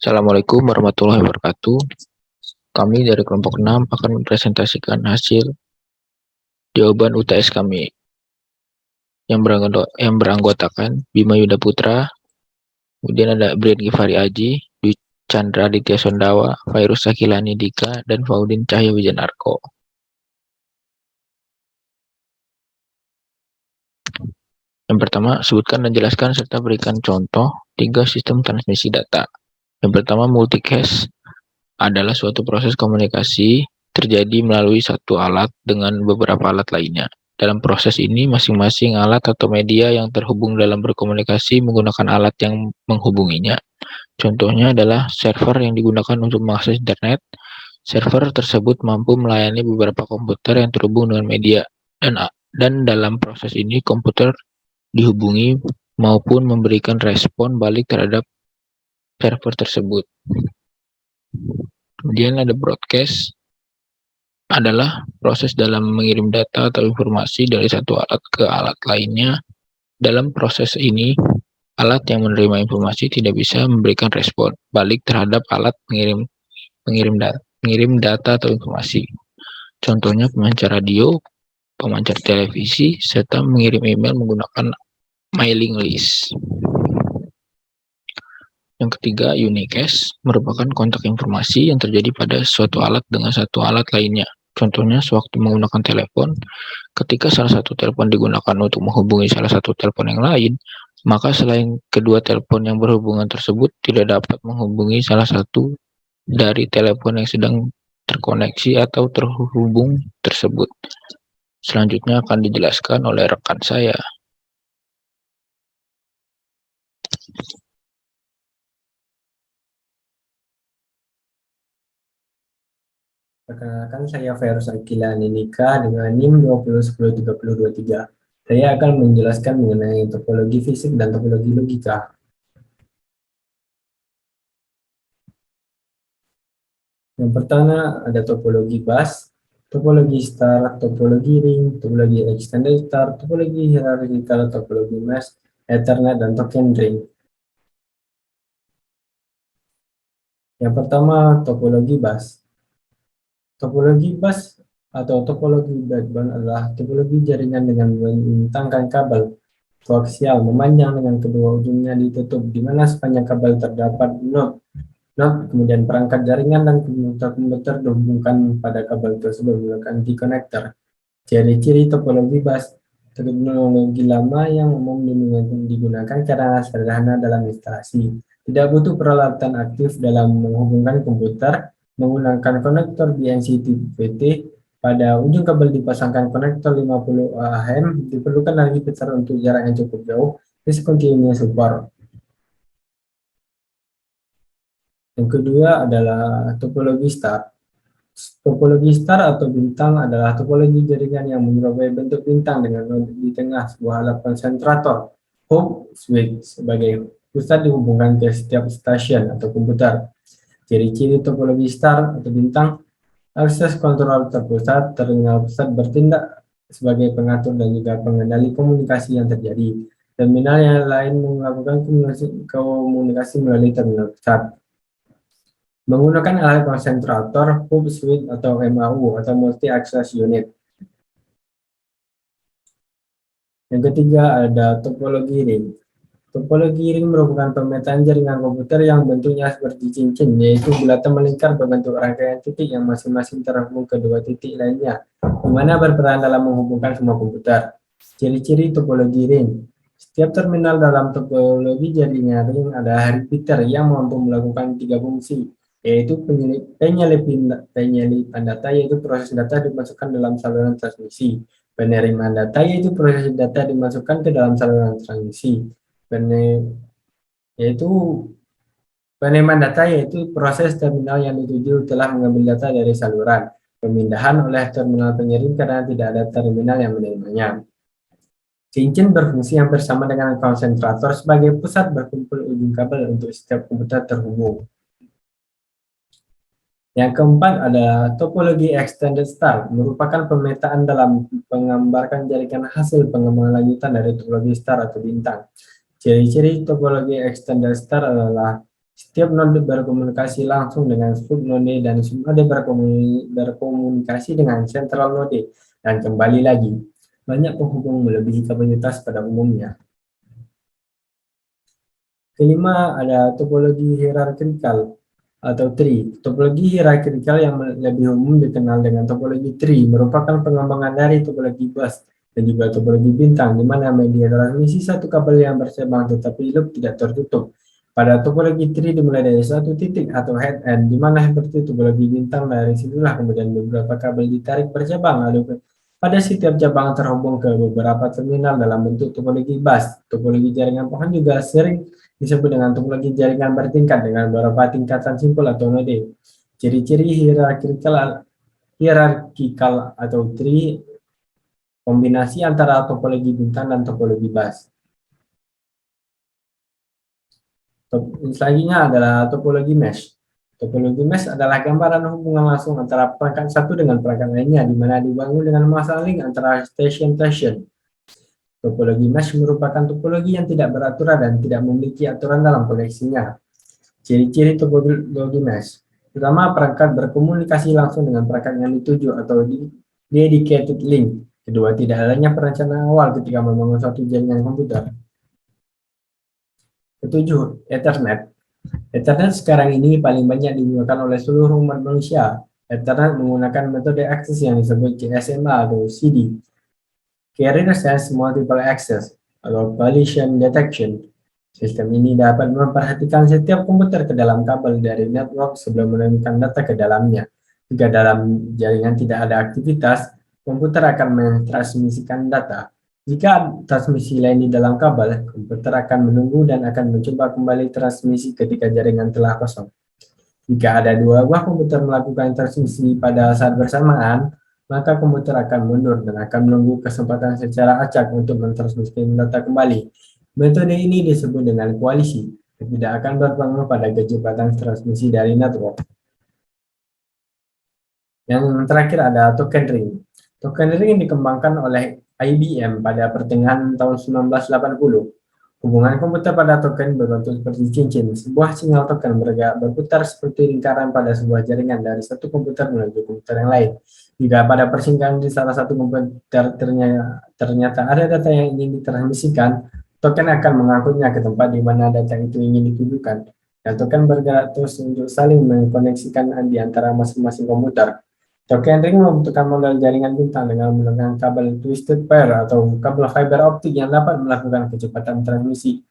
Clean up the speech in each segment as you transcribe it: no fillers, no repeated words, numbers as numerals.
Assalamualaikum warahmatullahi wabarakatuh. Kami dari kelompok 6 akan mempresentasikan hasil jawaban UTS kami yang beranggotakan Bima Yuda Putra, kemudian ada Brian Givari Aji, Dwi Chandra Aditya Sondawa, Fairuz Sakilani Dika, dan Faudin Cahya Wijanarko. Yang pertama, sebutkan dan jelaskan serta berikan contoh 3 sistem transmisi data. Yang pertama, multicast adalah suatu proses komunikasi terjadi melalui satu alat dengan beberapa alat lainnya. Dalam proses ini, masing-masing alat atau media yang terhubung dalam berkomunikasi menggunakan alat yang menghubunginya. Contohnya adalah server yang digunakan untuk mengakses internet. Server tersebut mampu melayani beberapa komputer yang terhubung dengan media, dan dalam proses ini komputer dihubungi maupun memberikan respon balik terhadap server tersebut. Kemudian ada broadcast, adalah proses dalam mengirim data atau informasi dari satu alat ke alat lainnya. Dalam proses ini, alat yang menerima informasi tidak bisa memberikan respon balik terhadap alat mengirim data atau informasi. Contohnya pemancar radio, pemancar televisi, serta mengirim email menggunakan mailing list. Yang ketiga, unicast merupakan kontak informasi yang terjadi pada suatu alat dengan satu alat lainnya. Contohnya, sewaktu menggunakan telepon, ketika salah satu telepon digunakan untuk menghubungi salah satu telepon yang lain, maka selain kedua telepon yang berhubungan tersebut tidak dapat menghubungi salah satu dari telepon yang sedang terkoneksi atau terhubung tersebut. Selanjutnya akan dijelaskan oleh rekan saya. Perkenalkan, saya Fairuz Sakilani Dika dengan NIM 20103023. Saya akan menjelaskan mengenai topologi fisik dan topologi logika. Yang pertama ada topologi bus, topologi star, topologi ring, topologi extended star, topologi hierarchical, topologi mesh, ethernet, dan token ring. Yang pertama, topologi bus. Topologi bus atau topologi backbone adalah topologi jaringan dengan membentangkan kabel koaksial memanjang dengan kedua ujungnya ditutup, di mana sepanjang kabel terdapat node, kemudian perangkat jaringan dan komputer dihubungkan pada kabel tersebut menggunakan T-connector. Ciri-ciri topologi bus: teknologi lama yang umum digunakan karena sederhana dalam instalasi, tidak butuh peralatan aktif dalam menghubungkan komputer, menggunakan konektor BNC-TPT. Pada ujung kabel dipasangkan konektor 50 ohm, diperlukan energi besar untuk jarak yang cukup jauh, discontinuous support. Yang kedua adalah topologi star. Topologi star atau bintang adalah topologi jaringan yang menyerupai bentuk bintang dengan node di tengah sebuah alat konsentrator, hub switch, sebagai pusat dihubungkan ke setiap stasiun atau komputer. Ciri-ciri topologi star atau bintang: akses kontrol terpusat, terminal pusat bertindak sebagai pengatur dan juga pengendali komunikasi yang terjadi. Terminal yang lain melakukan komunikasi melalui terminal pusat. Menggunakan alat konsentrator, hub switch atau MAU atau multi access unit. Yang ketiga ada topologi ring. Topologi ring merupakan pemetaan jaringan komputer yang bentuknya seperti cincin, yaitu bulatan melingkar berbentuk rangkaian titik yang masing-masing terhubung ke dua titik lainnya, di mana berperan dalam menghubungkan semua komputer. Ciri-ciri topologi ring: setiap terminal dalam topologi jaringan ring ada repeater yang mampu melakukan 3 fungsi, yaitu penyelipan data, yaitu proses data dimasukkan dalam saluran transmisi, penerimaan data, yaitu proses data dimasukkan ke dalam saluran transmisi, penerimaan data, yaitu proses terminal yang dituju telah mengambil data dari saluran, pemindahan oleh terminal pengirim karena tidak ada terminal yang menerimanya. Cincin berfungsi hampir sama dengan konsentrator sebagai pusat berkumpul ujung kabel untuk setiap komputer terhubung. Yang keempat adalah topologi extended star, merupakan pemetaan dalam menggambarkan jaringan hasil pengembangan lanjutan dari topologi star atau bintang. Ciri-ciri topologi extended star adalah Setiap node berkomunikasi langsung dengan subnode dan subnode berkomunikasi dengan central node dan kembali lagi. Banyak penghubung melebihi kapasitas pada umumnya. Kelima, ada topologi hierarkikal atau tree. Topologi hierarkikal yang lebih umum dikenal dengan topologi tree merupakan pengembangan dari topologi bus dan juga topologi bintang, di mana media transmisi satu kabel yang bersambung tetapi loop tidak tertutup. Pada topologi tree dimulai dari satu titik atau head end, di mana seperti topologi bintang, dari situlah kemudian beberapa kabel ditarik bercabang, lalu pada setiap cabang terhubung ke beberapa terminal dalam bentuk topologi bus. Topologi jaringan pohon juga sering disebut dengan topologi jaringan bertingkat dengan beberapa tingkatan simpul atau node. Ciri-ciri hierarkikal atau tree kombinasi antara topologi bintang dan topologi bus. Selanjutnya adalah topologi mesh. Topologi mesh adalah gambaran hubungan langsung antara perangkat satu dengan perangkat lainnya, di mana dibangun dengan memasang link antara station-station. Topologi mesh merupakan topologi yang tidak beraturan dan tidak memiliki aturan dalam koneksinya. Ciri-ciri topologi mesh. Pertama, perangkat berkomunikasi langsung dengan perangkat yang dituju atau dedicated link. Kedua, tidak adanya perencanaan awal ketika membangun suatu jaringan komputer. Ketujuh, Ethernet. Ethernet sekarang ini paling banyak digunakan oleh seluruh umat manusia. Ethernet menggunakan metode akses yang disebut CSMA atau CD. Carrier Sense Multiple Access atau Collision Detection. Sistem ini dapat memperhatikan setiap komputer ke dalam kabel dari network sebelum menurunkan data ke dalamnya. Jika dalam jaringan tidak ada aktivitas, komputer akan mentransmisikan data. Jika transmisi lain di dalam kabel, komputer akan menunggu dan akan mencoba kembali transmisi ketika jaringan telah kosong. Jika ada dua buah komputer melakukan transmisi pada saat bersamaan, maka komputer akan mundur dan akan menunggu kesempatan secara acak untuk mentransmisikan data kembali. Metode ini disebut dengan koalisi, dan tidak akan berpengaruh pada kecepatan transmisi dari network. Yang terakhir ada token ring. Token ring dikembangkan oleh IBM pada pertengahan tahun 1980. Hubungan komputer pada token berbentuk seperti cincin. Sebuah sinyal token berputar seperti lingkaran pada sebuah jaringan dari satu komputer menuju komputer yang lain. Jika pada persinggahan di salah satu komputer ternyata ada data yang ingin ditransmisikan, token akan mengangkutnya ke tempat di mana data itu ingin ditujukan. Dan token bergerak terus untuk saling mengkoneksikan di antara masing-masing komputer. Token ring membutuhkan model jaringan bintang dengan menggunakan kabel twisted pair atau kabel fiber optik yang dapat melakukan kecepatan transmisi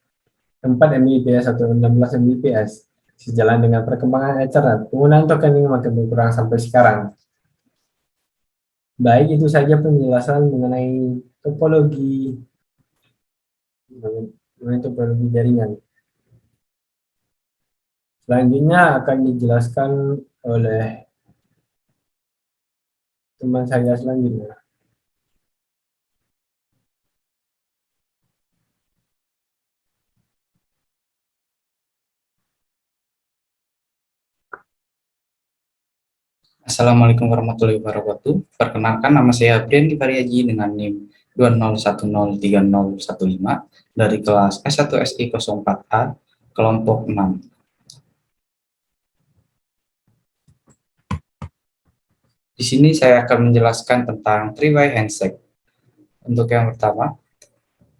4 Mbps atau 16 Mbps. Sejalan dengan perkembangan Ethernet, penggunaan token ring makin berkurang sampai sekarang. Baik, itu saja penjelasan mengenai topologi jaringan. Selanjutnya akan dijelaskan oleh teman saya selanjutnya. Assalamualaikum warahmatullahi wabarakatuh. Perkenalkan, nama saya Brian Divariaji dengan NIM 20103015 dari kelas S1SI 04A, kelompok 6. Di sini saya akan menjelaskan tentang three-way handshake. Untuk yang pertama,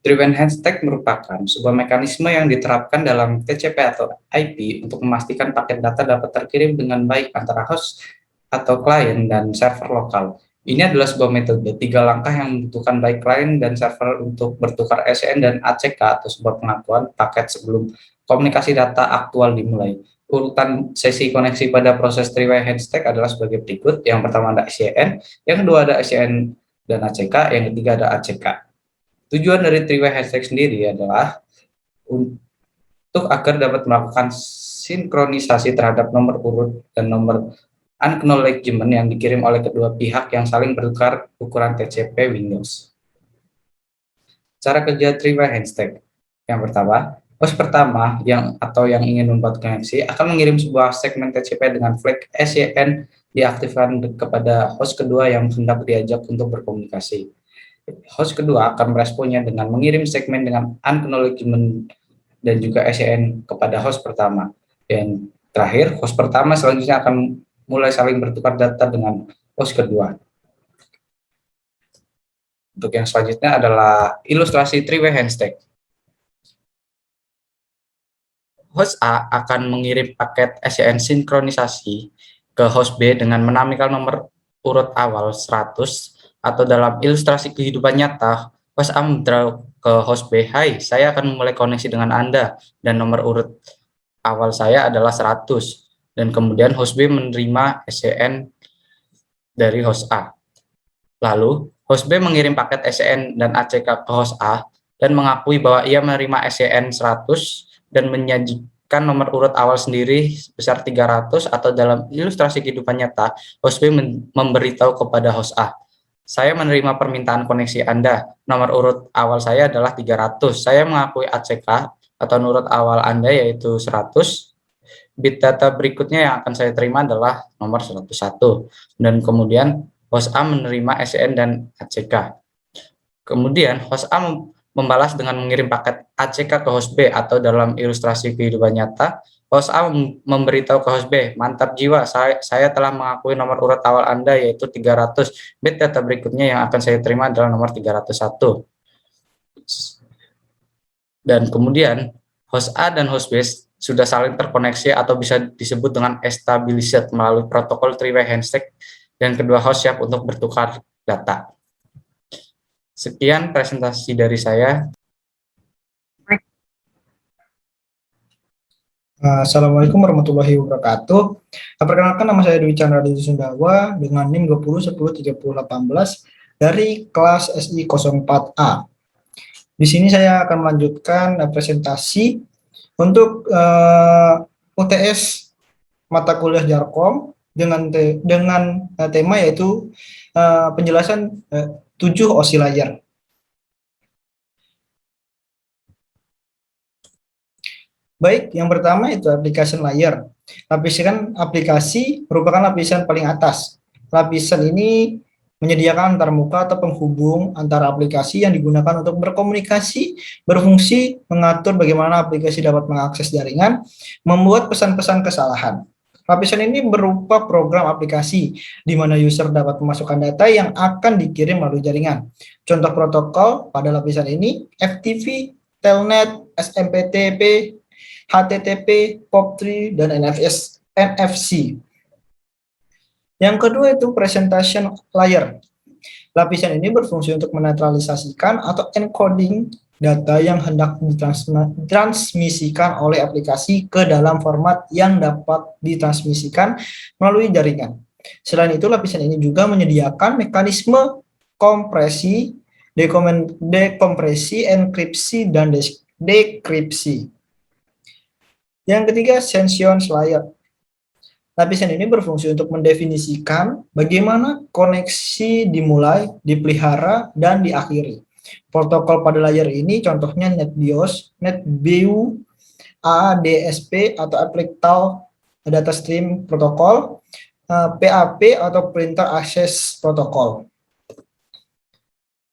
three-way handshake merupakan sebuah mekanisme yang diterapkan dalam TCP atau IP untuk memastikan paket data dapat terkirim dengan baik antara host atau klien dan server lokal. Ini adalah sebuah metode 3 langkah yang membutuhkan baik klien dan server untuk bertukar SCN dan ACK atau sebuah pengakuan paket sebelum komunikasi data aktual dimulai. Urutan sesi koneksi pada proses three-way handshake adalah sebagai berikut. Yang pertama ada SCN, yang kedua ada SCN dan ACK, yang ketiga ada ACK. Tujuan dari three-way handshake sendiri adalah untuk agar dapat melakukan sinkronisasi terhadap nomor urut dan nomor acknowledgement yang dikirim oleh kedua pihak yang saling bertukar ukuran TCP Windows. Cara kerja three-way handshake. Yang pertama, host pertama yang ingin membuat koneksi akan mengirim sebuah segmen TCP dengan flag SCN diaktifkan kepada host kedua yang hendak diajak untuk berkomunikasi. Host kedua akan meresponnya dengan mengirim segmen dengan acknowledgement dan juga SCN kepada host pertama. Dan terakhir, host pertama selanjutnya akan mulai saling bertukar data dengan host kedua. Untuk yang selanjutnya adalah ilustrasi three-way handshake. Host A akan mengirim paket SCN sinkronisasi ke host B dengan menampilkan nomor urut awal 100, atau dalam ilustrasi kehidupan nyata, host A mendraw ke host B, "Hai, saya akan memulai koneksi dengan Anda dan nomor urut awal saya adalah 100." Dan kemudian host B menerima SCN dari host A. Lalu, host B mengirim paket SCN dan ACK ke host A dan mengakui bahwa ia menerima SCN 100 dan menyajikan nomor urut awal sendiri sebesar 300, atau dalam ilustrasi kehidupan nyata, host B memberitahu kepada host A, "Saya menerima permintaan koneksi Anda. Nomor urut awal saya adalah 300. Saya mengakui ACK atau urut awal Anda yaitu 100. Bit data berikutnya yang akan saya terima adalah nomor 101." Dan kemudian host A menerima SCN dan ACK. Kemudian host A membalas dengan mengirim paket ACK ke host B, atau dalam ilustrasi kehidupan nyata, host A memberitahu ke host B, "Mantap jiwa, saya telah mengakui nomor urut awal Anda yaitu 300. Bit data berikutnya yang akan saya terima adalah nomor 301. Dan kemudian host A dan host B sudah saling terkoneksi atau bisa disebut dengan established melalui protokol three-way handshake, dan kedua host siap untuk bertukar data. Sekian presentasi dari saya. Assalamualaikum warahmatullahi wabarakatuh. Perkenalkan, nama saya Dwi Chandra Sundawa dengan NIM 20103018 dari kelas SI 04A. Di sini saya akan melanjutkan presentasi untuk UTS mata kuliah Jarkom dengan tema yaitu penjelasan 7 OSI layer. Baik, yang pertama itu application layer. Lapisan aplikasi merupakan lapisan paling atas. Lapisan ini menyediakan antarmuka atau penghubung antara aplikasi yang digunakan untuk berkomunikasi, berfungsi mengatur bagaimana aplikasi dapat mengakses jaringan, membuat pesan-pesan kesalahan. Lapisan ini berupa program aplikasi di mana user dapat memasukkan data yang akan dikirim melalui jaringan. Contoh protokol pada lapisan ini FTP, Telnet, SMPTP, HTTP, POP3, dan NFC. Yang kedua itu presentation layer. Lapisan ini berfungsi untuk menetralisasikan atau encoding data yang hendak ditransmisikan oleh aplikasi ke dalam format yang dapat ditransmisikan melalui jaringan. Selain itu, lapisan ini juga menyediakan mekanisme kompresi, dekompresi, enkripsi, dan dekripsi. Yang ketiga, session layer. Lapisan ini berfungsi untuk mendefinisikan bagaimana koneksi dimulai, dipelihara, dan diakhiri. Protokol pada layer ini contohnya NetBIOS, NetBIOS, ADSP atau Applied Data Stream Protocol, PAP atau Printer Access Protocol.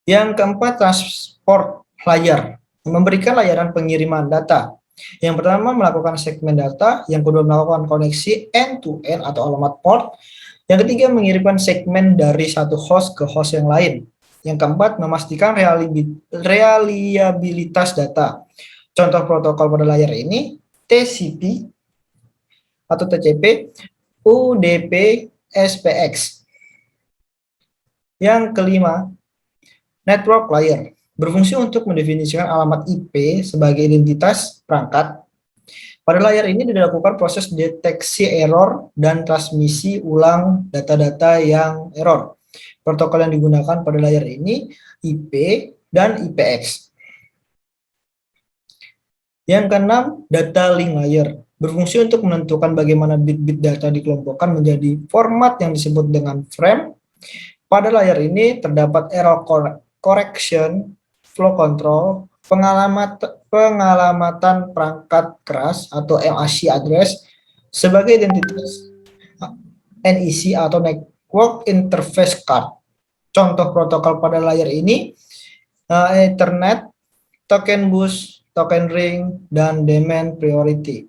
Yang keempat, transport layer, memberikan layanan pengiriman data. Yang pertama melakukan segmen data, yang kedua melakukan koneksi end-to-end atau alamat port, yang ketiga mengirimkan segmen dari satu host ke host yang lain, yang keempat memastikan reliabilitas data. Contoh protokol pada layar ini TCP atau TCP, UDP, SPX. Yang kelima, network layer, berfungsi untuk mendefinisikan alamat IP sebagai identitas perangkat. Pada layar ini dilakukan proses deteksi error dan transmisi ulang data-data yang error. Protokol yang digunakan pada layar ini IP dan IPX. Yang keenam, data link layer, berfungsi untuk menentukan bagaimana bit-bit data dikelompokkan menjadi format yang disebut dengan frame. Pada layar ini terdapat error correction, flow control, pengalamatan perangkat keras atau MAC address sebagai identitas NEC atau Network Interface Card. Contoh protokol pada layar ini Ethernet, token bus, token ring, dan domain priority.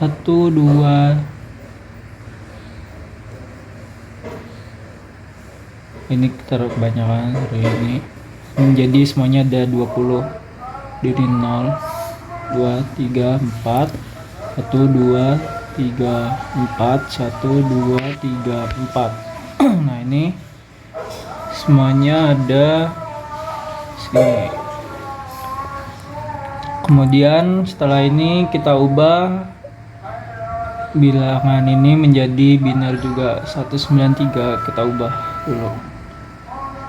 4 1 2 ini taruh kebanyakan dari ini menjadi semuanya ada 20 dari 0 2 3 4 1 2 3 4 1 2 3 4 nah ini semuanya ada sini. Kemudian setelah ini kita ubah bilangan ini menjadi biner juga. 193 kita ubah dulu.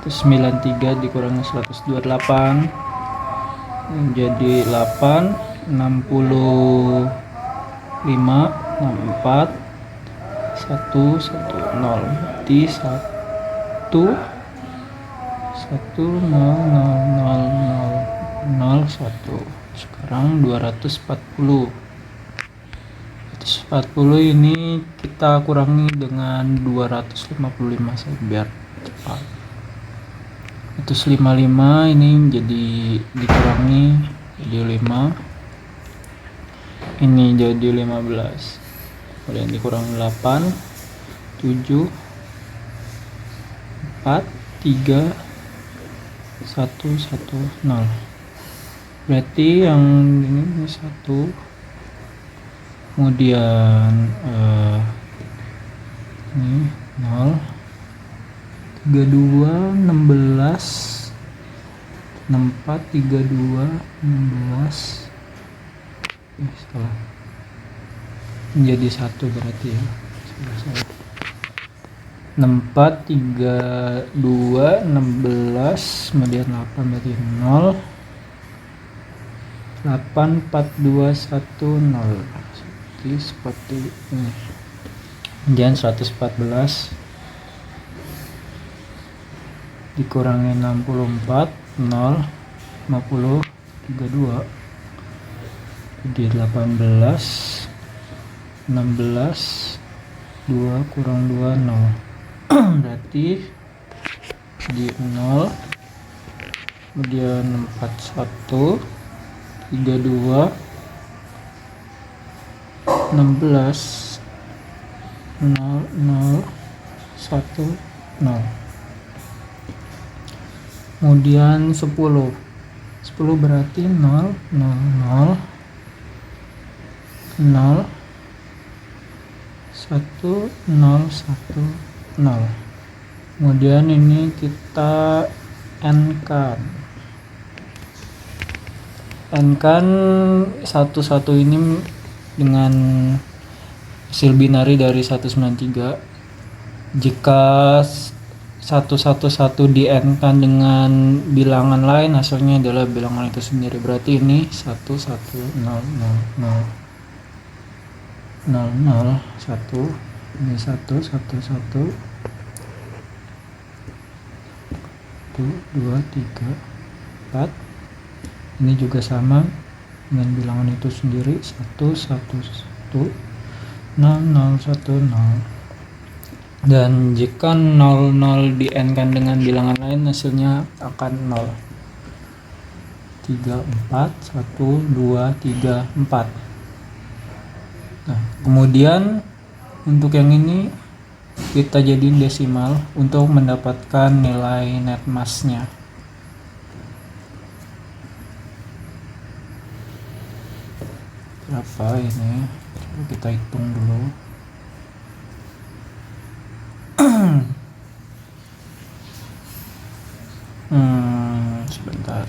193 dikurangi 128 menjadi 8 65 64 110 berarti 1 sekarang 240 ini kita kurangi dengan 255 saja biar cepat. 155 ini jadi dikurangi jadi 5 ini jadi 15 kemudian dikurangi 8 7 4 3 1 1 0 berarti yang ini 1 kemudian ini 0 32 16 64 32 16 salah menjadi 1 berarti ya salah. 64 32 16 kemudian 8 berarti 0 8 4 2 1 0 seperti ini. Kemudian 114 dikurangi 64 0 50 32 jadi 18 16 2 kurang 2 0 berarti di 0 kemudian 41 32 16 0 0 1 0 kemudian 10 berarti 0 0 0 0 1 0 1 0 kemudian ini kita n-kan satu ini dengan hasil binari dari 193 jika 111 di n-kan dengan bilangan lain hasilnya adalah bilangan itu sendiri berarti ini 1 1 0 0 0 0 1 ini 1 1 1 2 3 4 ini juga sama dengan bilangan itu sendiri 1 1 Dan jika 00 di n-kan dengan bilangan lain, hasilnya akan 0. 3, 4, 1, 2, 3, 4. Nah, kemudian untuk yang ini kita jadiin desimal untuk mendapatkan nilai net mass-nya. Berapa ini? Coba kita hitung dulu. Sebentar.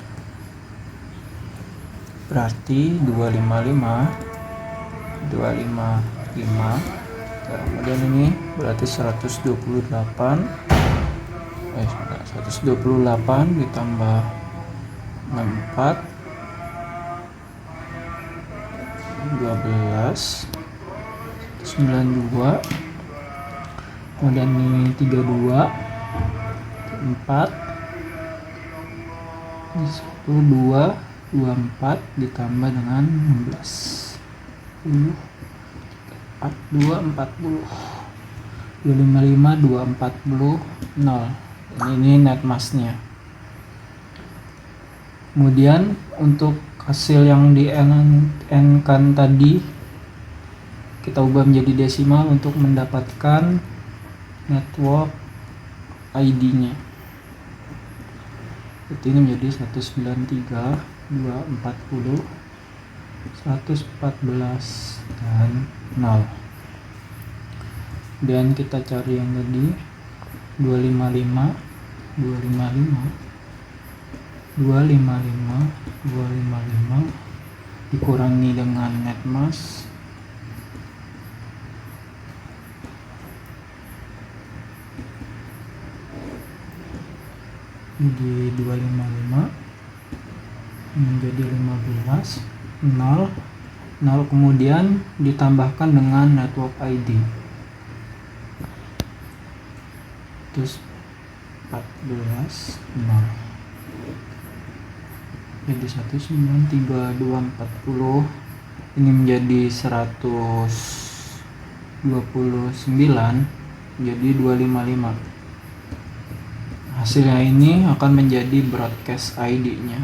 Berarti 255. Kemudian ini berarti 128 ditambah 64 12 92, kemudian ini 32 4 10 24 ditambah dengan 16 40 255 240 0. Ini net mass-nya. Kemudian untuk hasil yang di n-kan tadi kita ubah menjadi desimal untuk mendapatkan network ID-nya. Jadi ini menjadi 193 240 114 dan 0. Dan kita cari yang tadi 255 dikurangi dengan net mass di 255 menjadi 15 0, kemudian ditambahkan dengan network ID terus 14 0. Jadi 193 240 ini menjadi 129 jadi 255. Hasilnya ini akan menjadi broadcast ID-nya.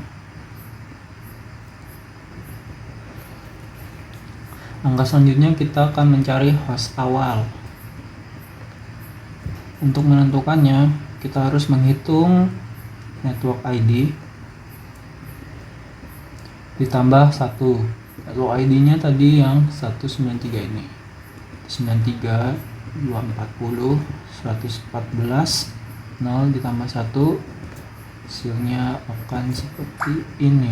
Langkah selanjutnya kita akan mencari host awal. Untuk menentukannya, kita harus menghitung network ID ditambah 1. Network ID-nya tadi yang 193 ini. 93 240 114 0 ditambah 1, hasilnya akan seperti ini.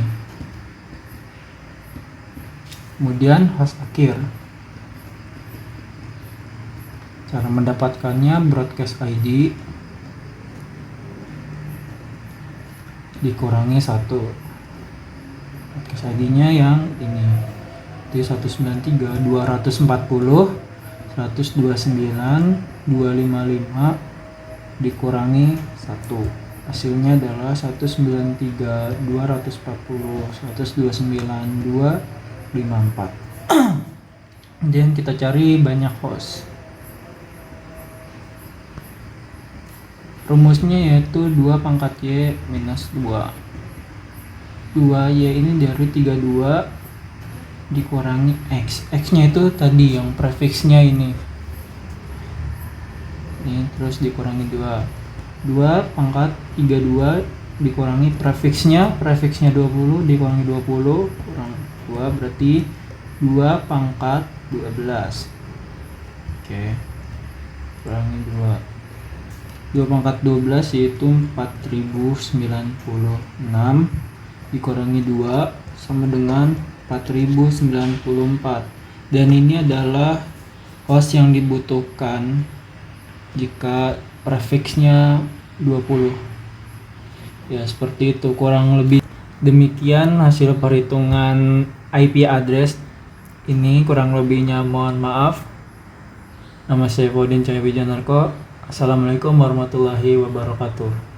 Kemudian host akhir, cara mendapatkannya broadcast ID dikurangi 1. Broadcast ID-nya yang ini, jadi 193 240 129 255 dikurangi 1, hasilnya adalah 193 240 129 254. Kemudian kita cari banyak host. Rumusnya yaitu 2 pangkat Y minus 2. 2Y ini dari 32 dikurangi X. X-nya itu tadi yang prefixnya ini. Terus dikurangi 2 pangkat 32 dikurangi prefixnya 20 dikurangi 20 kurang 2 berarti 2 pangkat 12. Oke, kurangi 2 pangkat 12 yaitu 4096 dikurangi 2 sama dengan 4094, dan ini adalah host yang dibutuhkan jika prefixnya 20. Ya, seperti itu kurang lebih. Demikian hasil perhitungan IP address ini, kurang lebihnya mohon maaf. Nama saya Fodin Cahaya Wijanarko. Assalamualaikum warahmatullahi wabarakatuh.